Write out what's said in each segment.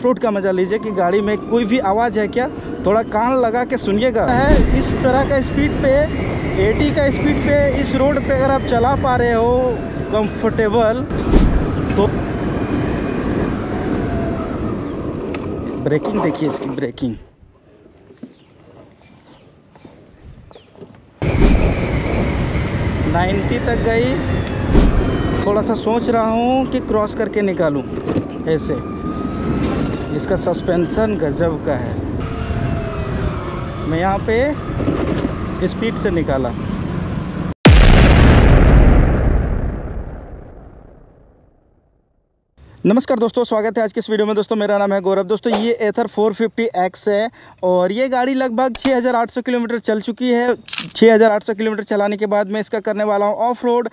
Road का मज़ा लीजिए कि गाड़ी में कोई भी आवाज़ है क्या, थोड़ा कान लगा के सुनिएगा। है इस तरह का स्पीड पे 80 का स्पीड पे इस रोड पे अगर आप चला पा रहे हो कंफर्टेबल, तो ब्रेकिंग देखिए इसकी ब्रेकिंग। नाइन्टी तक गई। थोड़ा सा सोच रहा हूँ कि क्रॉस करके निकालूं ऐसे। इसका सस्पेंशन गजब का है। मैं यहाँ पे स्पीड से निकाला। नमस्कार दोस्तों, स्वागत है आज के इस वीडियो में। दोस्तों मेरा नाम है गौरव। दोस्तों ये एथर 450X है और ये गाड़ी लगभग 6800 किलोमीटर चल चुकी है। 6800 किलोमीटर चलाने के बाद मैं इसका करने वाला हूँ ऑफ रोड।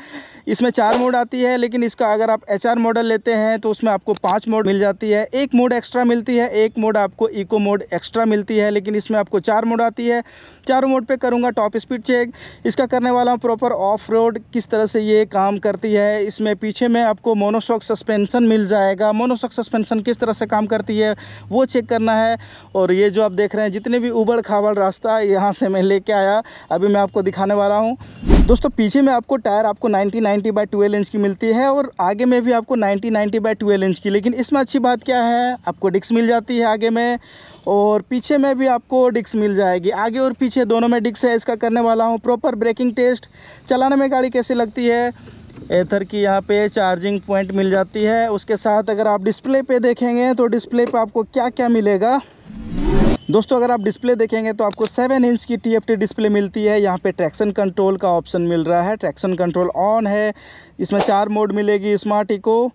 इसमें 4 मोड आती है, लेकिन इसका अगर आप HR मॉडल लेते हैं तो उसमें आपको 5 मोड मिल जाती है। एक मोड एक्स्ट्रा मिलती है, एक मोड आपको इको मोड एक्स्ट्रा मिलती है, लेकिन इसमें आपको 4 मोड आती है। 4 मोड पे करूँगा टॉप स्पीड चेक। इसका करने वाला हूँ प्रॉपर ऑफ रोड, किस तरह से ये काम करती है। इसमें पीछे में आपको मोनोशॉक सस्पेंशन मिल जाएगा। मोनोशॉक सस्पेंशन किस तरह से काम करती है वो चेक करना है। और ये जो आप देख रहे हैं जितने भी उबड़ खाबड़ रास्ता यहाँ से मैं लेके आया, अभी मैं आपको दिखाने वाला हूँ। दोस्तों पीछे में आपको टायर आपको 90/12 इंच की मिलती है और आगे में भी आपको 90/12 इंच की। लेकिन इसमें अच्छी बात क्या है, आपको डिस्क मिल जाती है आगे में और पीछे में भी आपको डिस्क मिल जाएगी। आगे और पीछे दोनों में डिस्क है। इसका करने वाला हूँ प्रॉपर ब्रेकिंग टेस्ट, चलाने में गाड़ी कैसी लगती है। एथर की यहाँ पे चार्जिंग पॉइंट मिल जाती है। उसके साथ अगर आप डिस्प्ले पे देखेंगे तो डिस्प्ले पे आपको क्या क्या मिलेगा। दोस्तों अगर आप डिस्प्ले देखेंगे तो आपको 7 इंच की TFT डिस्प्ले मिलती है। यहाँ पे ट्रैक्शन कंट्रोल का ऑप्शन मिल रहा है, ट्रैक्शन कंट्रोल ऑन है। इसमें 4 मोड मिलेगी, smart eco,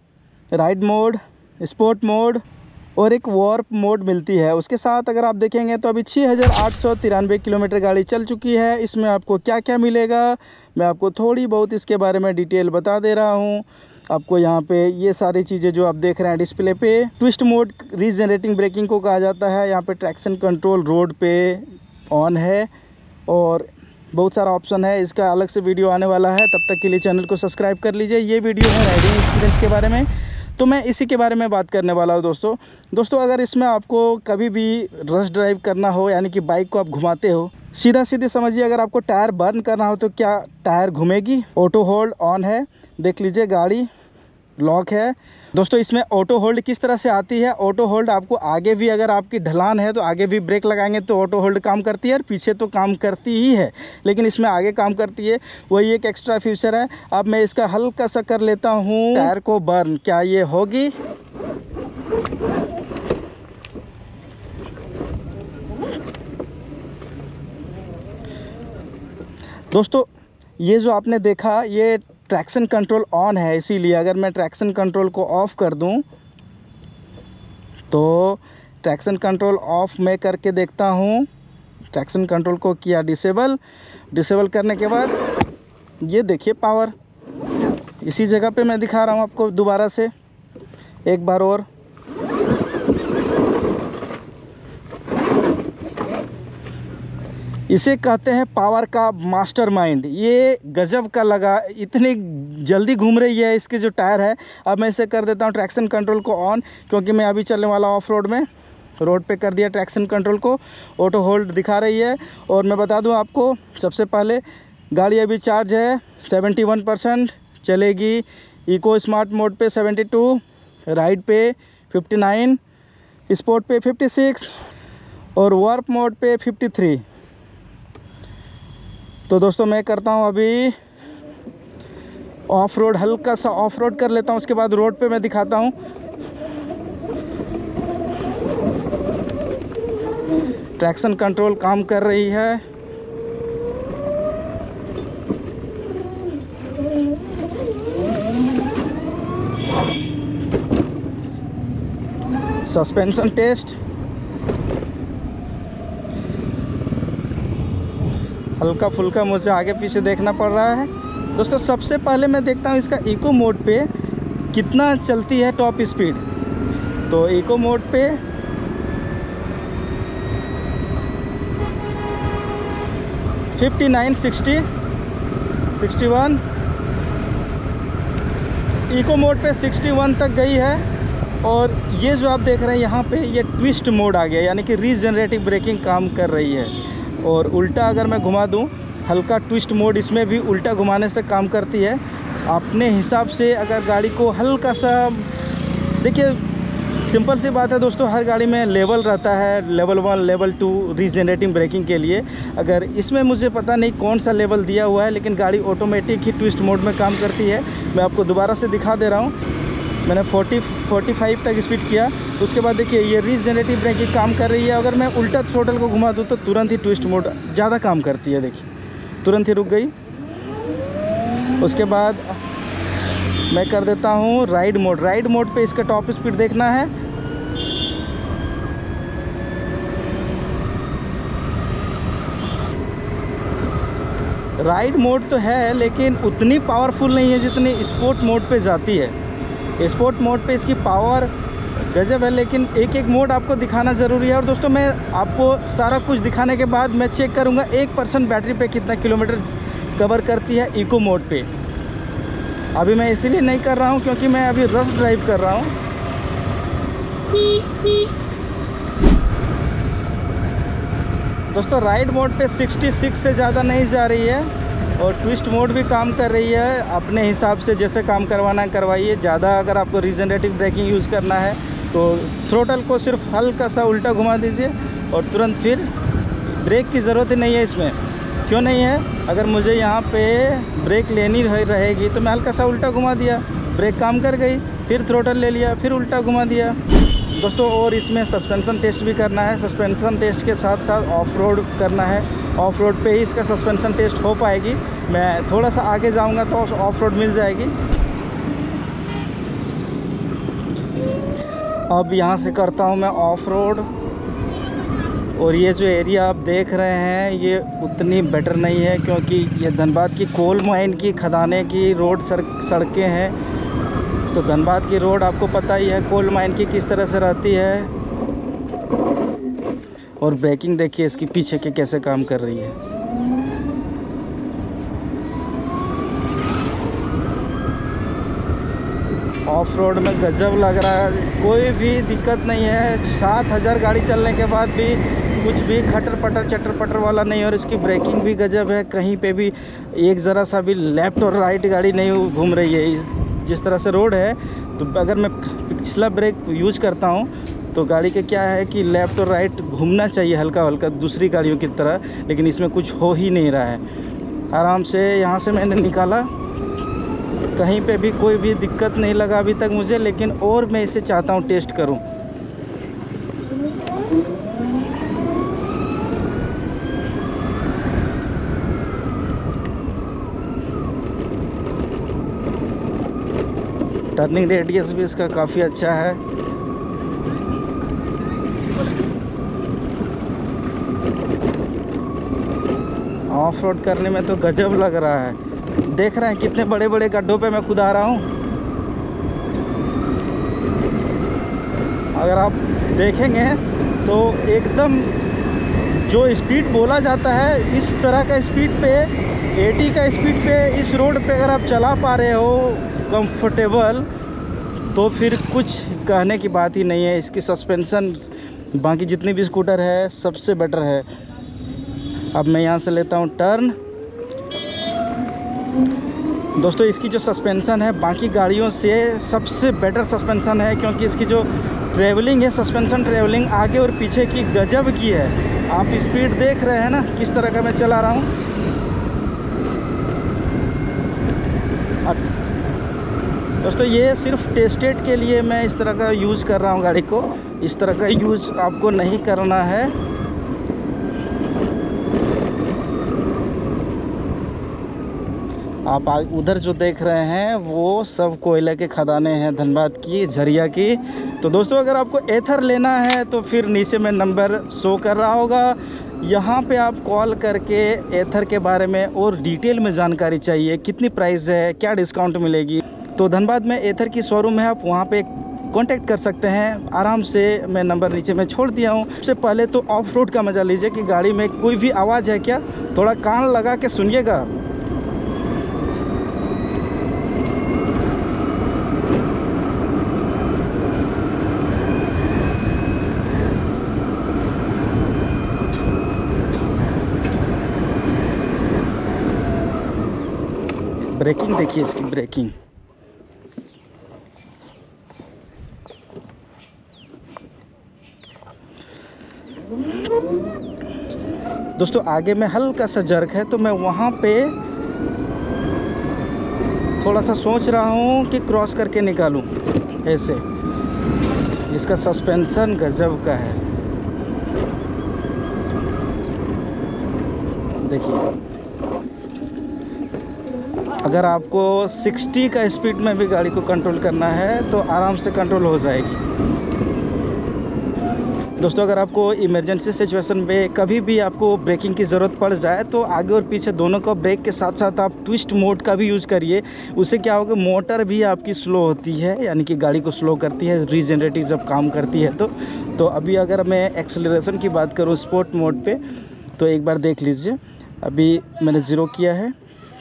ride mode, sport mode और एक वार्प मोड मिलती है। उसके साथ अगर आप देखेंगे तो अभी 6893 किलोमीटर गाड़ी चल चुकी है। इसमें आपको क्या क्या मिलेगा मैं आपको थोड़ी बहुत इसके बारे में डिटेल बता दे रहा हूँ। आपको यहाँ पे ये सारी चीज़ें जो आप देख रहे हैं डिस्प्ले पे, ट्विस्ट मोड रीजनरेटिंग ब्रेकिंग को कहा जाता है। यहाँ पे ट्रैक्शन कंट्रोल रोड पे ऑन है और बहुत सारा ऑप्शन है। इसका अलग से वीडियो आने वाला है, तब तक के लिए चैनल को सब्सक्राइब कर लीजिए। ये वीडियो है राइडिंग एक्सपीरियंस के बारे में, तो मैं इसी के बारे में बात करने वाला हूँ। दोस्तों अगर इसमें आपको कभी भी रश ड्राइव करना हो, यानी कि बाइक को आप घुमाते हो, सीधा सीधे समझिए अगर आपको टायर बर्न करना हो तो क्या टायर घूमेगी। ऑटो होल्ड ऑन है, देख लीजिए गाड़ी लॉक है। दोस्तों इसमें ऑटो होल्ड किस तरह से आती है। ऑटो होल्ड आपको आगे भी, अगर आपकी ढलान है तो आगे भी ब्रेक लगाएंगे तो ऑटो होल्ड काम करती है और पीछे तो काम करती ही है, लेकिन इसमें आगे काम करती है। वही एक एक्स्ट्रा फीचर है। अब मैं इसका हल्का सा कर लेता हूँ टायर को बर्न, क्या ये होगी। दोस्तों ये जो आपने देखा ये ट्रैक्शन कंट्रोल ऑन है, इसीलिए अगर मैं ट्रैक्शन कंट्रोल को ऑफ़ कर दूं तो ट्रैक्शन कंट्रोल ऑफ मैं करके देखता हूं। ट्रैक्शन कंट्रोल को किया डिसेबल करने के बाद ये देखिए पावर इसी जगह पे मैं दिखा रहा हूं आपको दोबारा से एक बार और। इसे कहते हैं पावर का मास्टरमाइंड। ये गजब का लगा, इतनी जल्दी घूम रही है इसके जो टायर है। अब मैं इसे कर देता हूँ ट्रैक्शन कंट्रोल को ऑन, क्योंकि मैं अभी चलने वाला ऑफ रोड में। रोड पे कर दिया ट्रैक्शन कंट्रोल को, ऑटो होल्ड दिखा रही है। और मैं बता दूं आपको सबसे पहले, गाड़ी अभी चार्ज है 71% चलेगी। इको स्मार्ट मोड पे 72, राइड पे 59, स्पोर्ट पे 56 और वार्प मोड पे 53। तो दोस्तों मैं करता हूं अभी ऑफ रोड, हल्का सा ऑफ रोड कर लेता हूं, उसके बाद रोड पे मैं दिखाता हूं। ट्रैक्शन कंट्रोल काम कर रही है। सस्पेंशन टेस्ट, हल्का फुल्का मुझे आगे पीछे देखना पड़ रहा है। दोस्तों सबसे पहले मैं देखता हूँ इसका इको मोड पे कितना चलती है टॉप स्पीड। तो इको मोड पे 59, 60, 61, इको मोड पे 61 तक गई है। और ये जो आप देख रहे हैं यहाँ पे ये ट्विस्ट मोड आ गया, यानी कि रीजनरेटिव ब्रेकिंग काम कर रही है। और उल्टा अगर मैं घुमा दूँ, हल्का ट्विस्ट मोड इसमें भी उल्टा घुमाने से काम करती है। अपने हिसाब से अगर गाड़ी को हल्का सा, देखिए सिंपल सी बात है दोस्तों, हर गाड़ी में लेवल रहता है, लेवल 1 लेवल 2 रीजनरेटिव ब्रेकिंग के लिए। अगर इसमें मुझे पता नहीं कौन सा लेवल दिया हुआ है, लेकिन गाड़ी ऑटोमेटिक ही ट्विस्ट मोड में काम करती है। मैं आपको दोबारा से दिखा दे रहा हूँ। मैंने 45 तक स्पीड किया, उसके बाद देखिए ये रीजनरेटिव ब्रेकिंग काम कर रही है। अगर मैं उल्टा थ्रोटल को घुमा दूँ तो तुरंत ही ट्विस्ट मोड ज़्यादा काम करती है। देखिए तुरंत ही रुक गई। उसके बाद मैं कर देता हूँ राइड मोड। राइड मोड पे इसका टॉप स्पीड देखना है। राइड मोड तो है लेकिन उतनी पावरफुल नहीं है जितनी स्पोर्ट मोड पे जाती है। स्पोर्ट मोड पे इसकी पावर गजब है, लेकिन एक एक मोड आपको दिखाना ज़रूरी है। और दोस्तों मैं आपको सारा कुछ दिखाने के बाद मैं चेक करूँगा 1% बैटरी पे कितना किलोमीटर कवर करती है इको मोड पे। अभी मैं इसीलिए नहीं कर रहा हूँ क्योंकि मैं अभी रश ड्राइव कर रहा हूँ। दोस्तों राइड मोड पे 66 से ज़्यादा नहीं जा रही है और ट्विस्ट मोड भी काम कर रही है। अपने हिसाब से जैसे काम करवाना है करवाइए। ज़्यादा अगर आपको रीजनरेटिव ब्रेकिंग यूज़ करना है तो थ्रोटल को सिर्फ हल्का सा उल्टा घुमा दीजिए और तुरंत फिर ब्रेक की ज़रूरत ही नहीं है इसमें। क्यों नहीं है? अगर मुझे यहाँ पे ब्रेक लेनी रहेगी तो मैं हल्का सा उल्टा घुमा दिया, ब्रेक काम कर गई, फिर थ्रोटल ले लिया, फिर उल्टा घुमा दिया। दोस्तों और इसमें सस्पेंसन टेस्ट भी करना है। सस्पेंसन टेस्ट के साथ साथ ऑफ रोड करना है। ऑफ रोड पे ही इसका सस्पेंसन टेस्ट हो पाएगी। मैं थोड़ा सा आगे जाऊँगा तो ऑफ रोड मिल जाएगी। अब यहाँ से करता हूँ मैं ऑफ रोड। और ये जो एरिया आप देख रहे हैं ये उतनी बेटर नहीं है क्योंकि ये धनबाद की कोल माइन की खदाने की रोड सड़कें हैं। तो धनबाद की रोड आपको पता ही है कोल माइन की किस तरह से रहती है। और ब्रेकिंग देखिए इसकी पीछे के कैसे काम कर रही है। ऑफ रोड में गजब लग रहा है, कोई भी दिक्कत नहीं है। 7000 गाड़ी चलने के बाद भी कुछ भी खटर पटर चटर पटर वाला नहीं। और इसकी ब्रेकिंग भी गजब है, कहीं पे भी एक ज़रा सा भी लेफ़्ट और राइट गाड़ी नहीं घूम रही है। जिस तरह से रोड है तो अगर मैं पिछला ब्रेक यूज करता हूँ तो गाड़ी के क्या है कि लेफ़्ट और राइट घूमना चाहिए हल्का हल्का दूसरी गाड़ियों की तरह, लेकिन इसमें कुछ हो ही नहीं रहा है। आराम से यहाँ से मैंने निकाला, कहीं पे भी कोई भी दिक्कत नहीं लगा अभी तक मुझे, लेकिन और मैं इसे चाहता हूँ टेस्ट करूँ। टर्निंग रेडियस भी इसका काफ़ी अच्छा है। ऑफ रोड करने में तो गजब लग रहा है। देख रहे हैं कितने बड़े बड़े गड्ढों पे मैं खुदा रहा हूँ। अगर आप देखेंगे तो एकदम जो स्पीड बोला जाता है इस तरह का स्पीड पे 80 का स्पीड पे इस रोड पे अगर आप चला पा रहे हो कंफर्टेबल, तो फिर कुछ कहने की बात ही नहीं है। इसकी सस्पेंशन बाकी जितनी भी स्कूटर है सबसे बेटर है। अब मैं यहाँ से लेता हूँ टर्न। दोस्तों इसकी जो सस्पेंशन है बाकी गाड़ियों से सबसे बेटर सस्पेंशन है, क्योंकि इसकी जो ट्रैवलिंग है, सस्पेंशन ट्रैवलिंग आगे और पीछे की गजब की है। आप स्पीड देख रहे हैं ना किस तरह का मैं चला रहा हूँ। दोस्तों ये सिर्फ टेस्टेड के लिए मैं इस तरह का यूज़ कर रहा हूँ गाड़ी को। इस तरह का यूज़ आपको नहीं करना है। आप उधर जो देख रहे हैं वो सब कोयले के खदाने हैं धनबाद की, झरिया की। तो दोस्तों अगर आपको एथर लेना है तो फिर नीचे में नंबर शो कर रहा होगा, यहाँ पे आप कॉल करके एथर के बारे में और डिटेल में जानकारी चाहिए, कितनी प्राइस है, क्या डिस्काउंट मिलेगी, तो धनबाद में एथर की शोरूम है, आप वहाँ पे कांटेक्ट कर सकते हैं आराम से। मैं नंबर नीचे में छोड़ दिया हूँ। सबसे पहले तो ऑफ रोड का मज़ा लीजिए कि गाड़ी में कोई भी आवाज़ है क्या, थोड़ा कान लगा के सुनिएगा। ब्रेकिंग देखिए इसकी ब्रेकिंग। दोस्तों आगे में हल्का सा जर्क है, तो मैं वहाँ पे थोड़ा सा सोच रहा हूँ कि क्रॉस करके निकालूं ऐसे। इसका सस्पेंशन गजब का है, देखिए। अगर आपको 60 का स्पीड में भी गाड़ी को कंट्रोल करना है तो आराम से कंट्रोल हो जाएगी। दोस्तों अगर आपको इमरजेंसी सिचुएशन में कभी भी आपको ब्रेकिंग की ज़रूरत पड़ जाए तो आगे और पीछे दोनों को ब्रेक के साथ साथ आप ट्विस्ट मोड का भी यूज़ करिए। उससे क्या होगा, मोटर भी आपकी स्लो होती है, यानी कि गाड़ी को स्लो करती है, रीजनरेटिव जब काम करती है तो अभी अगर मैं एक्सेलरेशन की बात करूँ स्पोर्ट मोड पे, तो एक बार देख लीजिए। अभी मैंने 0 किया है,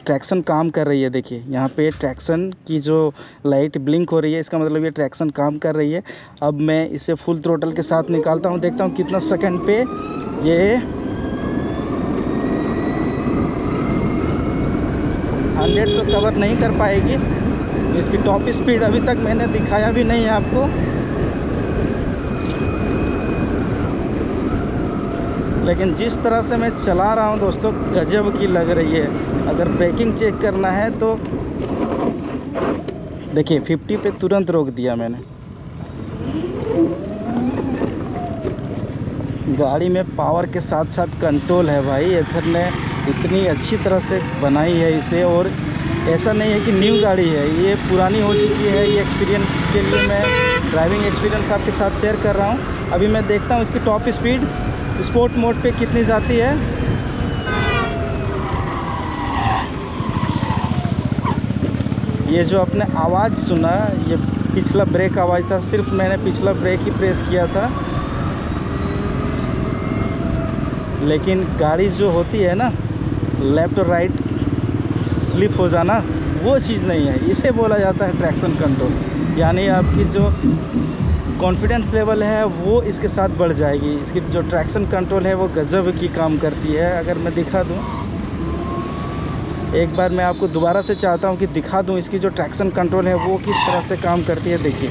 ट्रैक्शन काम कर रही है। देखिए यहाँ पे ट्रैक्शन की जो लाइट ब्लिंक हो रही है, इसका मतलब ये ट्रैक्शन काम कर रही है। अब मैं इसे फुल थ्रोटल के साथ निकालता हूँ, देखता हूँ कितना सेकंड पे ये 100 तो कवर नहीं कर पाएगी। इसकी टॉप स्पीड अभी तक मैंने दिखाया भी नहीं है आपको, लेकिन जिस तरह से मैं चला रहा हूं दोस्तों गजब की लग रही है। अगर ब्रेकिंग चेक करना है तो देखिए 50 पे तुरंत रोक दिया मैंने। गाड़ी में पावर के साथ साथ कंट्रोल है भाई। एथर ने इतनी अच्छी तरह से बनाई है इसे, और ऐसा नहीं है कि न्यू गाड़ी है, ये पुरानी हो चुकी है। ये एक्सपीरियंस के लिए मैं ड्राइविंग एक्सपीरियंस आपके साथ शेयर कर रहा हूँ। अभी मैं देखता हूँ इसकी टॉप स्पीड स्पोर्ट मोड पे कितनी जाती है। ये जो आपने आवाज़ सुना, ये पिछला ब्रेक आवाज़ था, सिर्फ मैंने पिछला ब्रेक ही प्रेस किया था। लेकिन गाड़ी जो होती है ना, लेफ़्ट और राइट स्लिप हो जाना, वो चीज़ नहीं है। इसे बोला जाता है ट्रैक्शन कंट्रोल। यानी आपकी जो कॉन्फिडेंस लेवल है वो इसके साथ बढ़ जाएगी। इसकी जो ट्रैक्शन कंट्रोल है वो गजब की काम करती है। अगर मैं दिखा दूं, एक बार मैं आपको दोबारा से चाहता हूं कि दिखा दूं इसकी जो ट्रैक्शन कंट्रोल है वो किस तरह से काम करती है। देखिए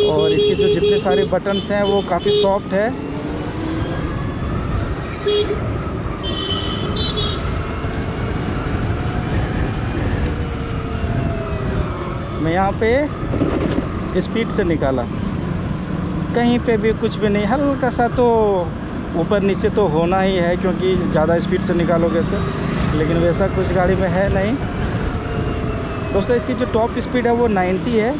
और इसके जो जितने सारे बटन्स हैं वो काफ़ी सॉफ्ट है। मैं यहाँ पे स्पीड से निकाला, कहीं पे भी कुछ भी नहीं, हल्का सा तो ऊपर नीचे तो होना ही है क्योंकि ज़्यादा स्पीड से निकालोगे तो, लेकिन वैसा कुछ गाड़ी में है नहीं। दोस्तों इसकी जो टॉप स्पीड है वो 90 है,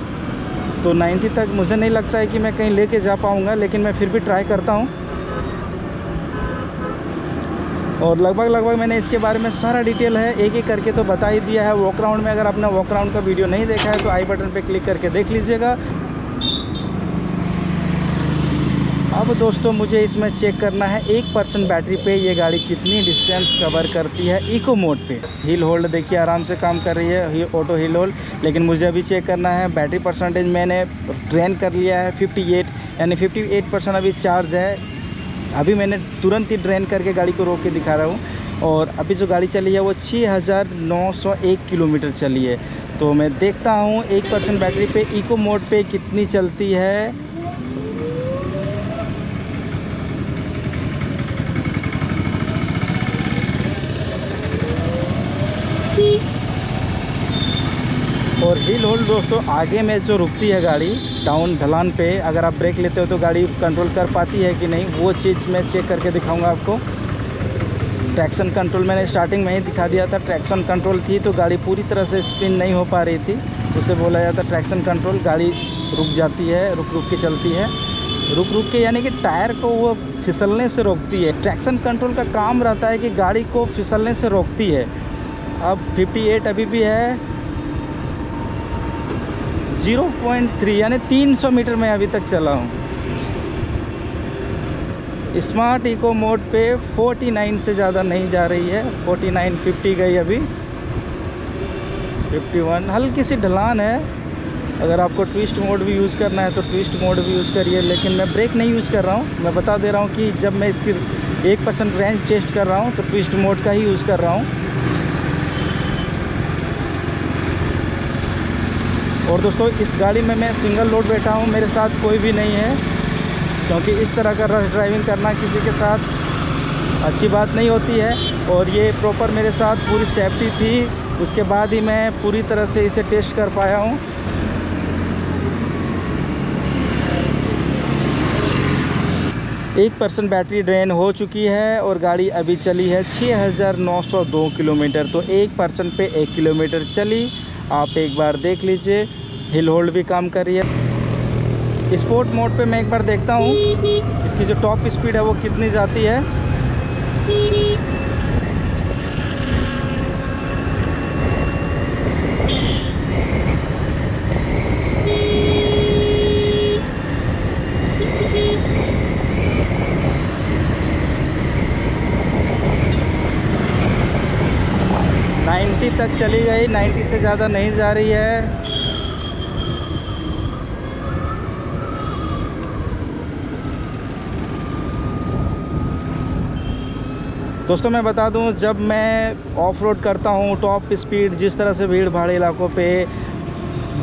तो 90 तक मुझे नहीं लगता है कि मैं कहीं लेके जा पाऊँगा, लेकिन मैं फिर भी ट्राई करता हूँ। और लगभग मैंने इसके बारे में सारा डिटेल है एक एक करके तो बता ही दिया है वॉक राउंड में। अगर आपने वॉक राउंड का वीडियो नहीं देखा है तो आई बटन पे क्लिक करके देख लीजिएगा। अब दोस्तों मुझे इसमें चेक करना है 1% बैटरी पे ये गाड़ी कितनी डिस्टेंस कवर करती है इको मोड पे। हिल होल्ड देखिए आराम से काम कर रही है, ऑटो हिल होल्ड। लेकिन मुझे अभी चेक करना है बैटरी परसेंटेज। मैंने ड्रेन कर लिया है 58, यानी 58% अभी चार्ज है। अभी मैंने तुरंत ही ड्रेन करके गाड़ी को रोक के दिखा रहा हूँ। और अभी जो गाड़ी चली है वो 6901 किलोमीटर चली है। तो मैं देखता हूँ 1% बैटरी पे इको मोड पे कितनी चलती है। और हिल होल्ड दोस्तों आगे में जो रुकती है गाड़ी डाउन ढलान पे, अगर आप ब्रेक लेते हो तो गाड़ी कंट्रोल कर पाती है कि नहीं, वो चीज़ मैं चेक करके दिखाऊंगा आपको। ट्रैक्शन कंट्रोल मैंने स्टार्टिंग में ही दिखा दिया था। ट्रैक्शन कंट्रोल थी तो गाड़ी पूरी तरह से स्पिन नहीं हो पा रही थी, उसे बोला जाता है ट्रैक्शन कंट्रोल। गाड़ी रुक जाती है, रुक रुक के चलती है, रुक रुक के, यानी कि टायर को वो फिसलने से रोकती है। ट्रैक्शन कंट्रोल का काम रहता है कि गाड़ी को फिसलने से रोकती है। अब 58 अभी भी है, 0.3 यानी 300 मीटर में अभी तक चला हूँ। स्मार्ट इको मोड पे 49 से ज़्यादा नहीं जा रही है, 49, 50 गई अभी, 51। हल्की सी ढलान है। अगर आपको ट्विस्ट मोड भी यूज़ करना है तो ट्विस्ट मोड भी यूज़ करिए, लेकिन मैं ब्रेक नहीं यूज़ कर रहा हूँ। मैं बता दे रहा हूँ कि जब मैं इसकी 1% रेंज टेस्ट कर रहा हूँ, तो ट्विस्ट मोड का ही यूज़ कर रहा हूँ। और दोस्तों इस गाड़ी में मैं सिंगल लोड बैठा हूँ, मेरे साथ कोई भी नहीं है, क्योंकि इस तरह का रश ड्राइविंग करना किसी के साथ अच्छी बात नहीं होती है। और ये प्रॉपर मेरे साथ पूरी सेफ्टी थी, उसके बाद ही मैं पूरी तरह से इसे टेस्ट कर पाया हूँ। एक % बैटरी ड्रेन हो चुकी है और गाड़ी अभी चली है 6902 किलोमीटर। तो 1% पे 1 किलोमीटर चली, आप एक बार देख लीजिए। हिल होल्ड भी काम कर रही है। स्पोर्ट मोड पे मैं एक बार देखता हूँ इसकी जो टॉप स्पीड है वो कितनी जाती है। तक चली गई, 90 से ज़्यादा नहीं जा रही है। दोस्तों मैं बता दूं, जब मैं ऑफ रोड करता हूं टॉप स्पीड जिस तरह से भीड़ भाड़ इलाकों पे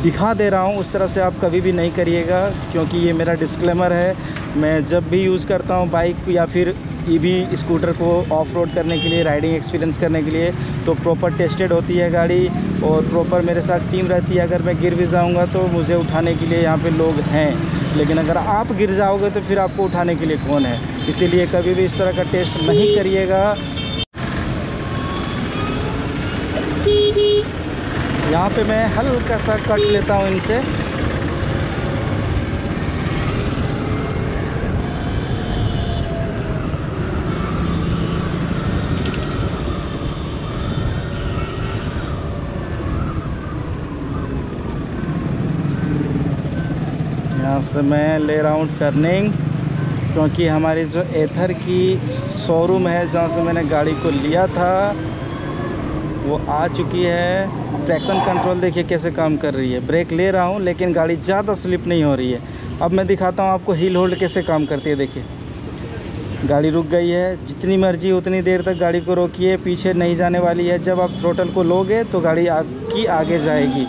दिखा दे रहा हूं, उस तरह से आप कभी भी नहीं करिएगा, क्योंकि ये मेरा डिस्क्लेमर है। मैं जब भी यूज़ करता हूं बाइक या फिर ईवी स्कूटर को ऑफ रोड करने के लिए, राइडिंग एक्सपीरियंस करने के लिए, तो प्रॉपर टेस्टेड होती है गाड़ी और प्रॉपर मेरे साथ टीम रहती है। अगर मैं गिर भी जाऊंगा तो मुझे उठाने के लिए यहाँ पे लोग हैं, लेकिन अगर आप गिर जाओगे तो फिर आपको उठाने के लिए कौन है। इसीलिए कभी भी इस तरह का टेस्ट नहीं करिएगा। यहाँ पे मैं हल्का सा कट लेता हूँ इनसे। यहाँ से मैं ले रहा हूँ टर्निंग, क्योंकि हमारी जो एथर की शोरूम है जहाँ से मैंने गाड़ी को लिया था वो आ चुकी है। ट्रैक्शन कंट्रोल देखिए कैसे काम कर रही है। ब्रेक ले रहा हूँ लेकिन गाड़ी ज़्यादा स्लिप नहीं हो रही है। अब मैं दिखाता हूँ आपको हिल होल्ड कैसे काम करती है। देखिए गाड़ी रुक गई है, जितनी मर्जी उतनी देर तक गाड़ी को रोकिए, पीछे नहीं जाने वाली है। जब आप थ्रोटल को लोगे तो गाड़ी आपकी आगे जाएगी।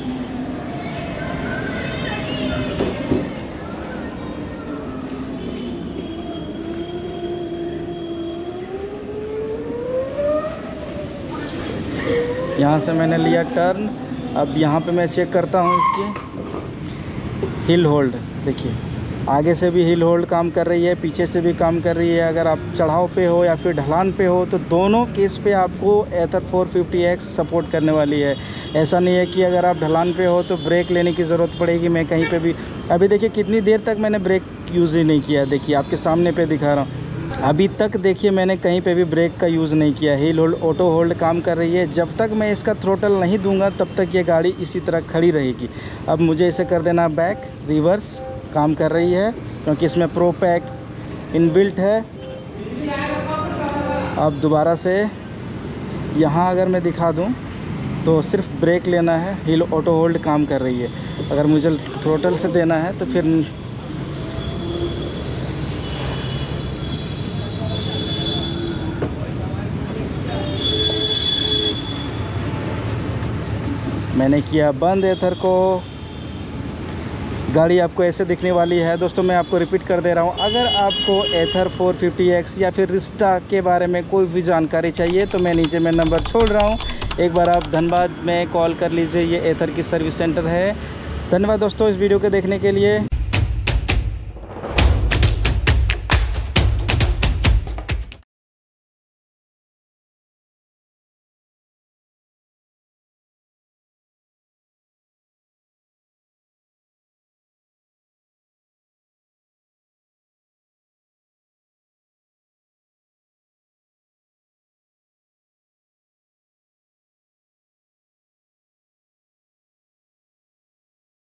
यहाँ से मैंने लिया टर्न। अब यहाँ पे मैं चेक करता हूँ इसकी हिल होल्ड। देखिए आगे से भी हिल होल्ड काम कर रही है, पीछे से भी काम कर रही है। अगर आप चढ़ाव पे हो या फिर ढलान पे हो तो दोनों केस पे आपको एथर 450X सपोर्ट करने वाली है। ऐसा नहीं है कि अगर आप ढलान पे हो तो ब्रेक लेने की ज़रूरत पड़ेगी। मैं कहीं पे भी अभी देखिए कितनी देर तक मैंने ब्रेक यूज़ ही नहीं किया। देखिए आपके सामने पे दिखा रहा हूँ, अभी तक देखिए मैंने कहीं पे भी ब्रेक का यूज़ नहीं किया। हिल होल्ड ऑटो होल्ड काम कर रही है। जब तक मैं इसका थ्रोटल नहीं दूंगा तब तक ये गाड़ी इसी तरह खड़ी रहेगी। अब मुझे इसे कर देना बैक, रिवर्स काम कर रही है क्योंकि इसमें प्रो पैक इनबिल्ट है। अब दोबारा से यहाँ अगर मैं दिखा दूँ तो सिर्फ ब्रेक लेना है, हिल ऑटो होल्ड काम कर रही है। अगर मुझे थ्रोटल से देना है तो फिर मैंने किया बंद एथर को। गाड़ी आपको ऐसे दिखने वाली है। दोस्तों मैं आपको रिपीट कर दे रहा हूँ, अगर आपको एथर 450X या फिर रिस्टा के बारे में कोई भी जानकारी चाहिए तो मैं नीचे में नंबर छोड़ रहा हूँ, एक बार आप धनबाद में कॉल कर लीजिए। ये एथर की सर्विस सेंटर है। धन्यवाद दोस्तों इस वीडियो को देखने के लिए।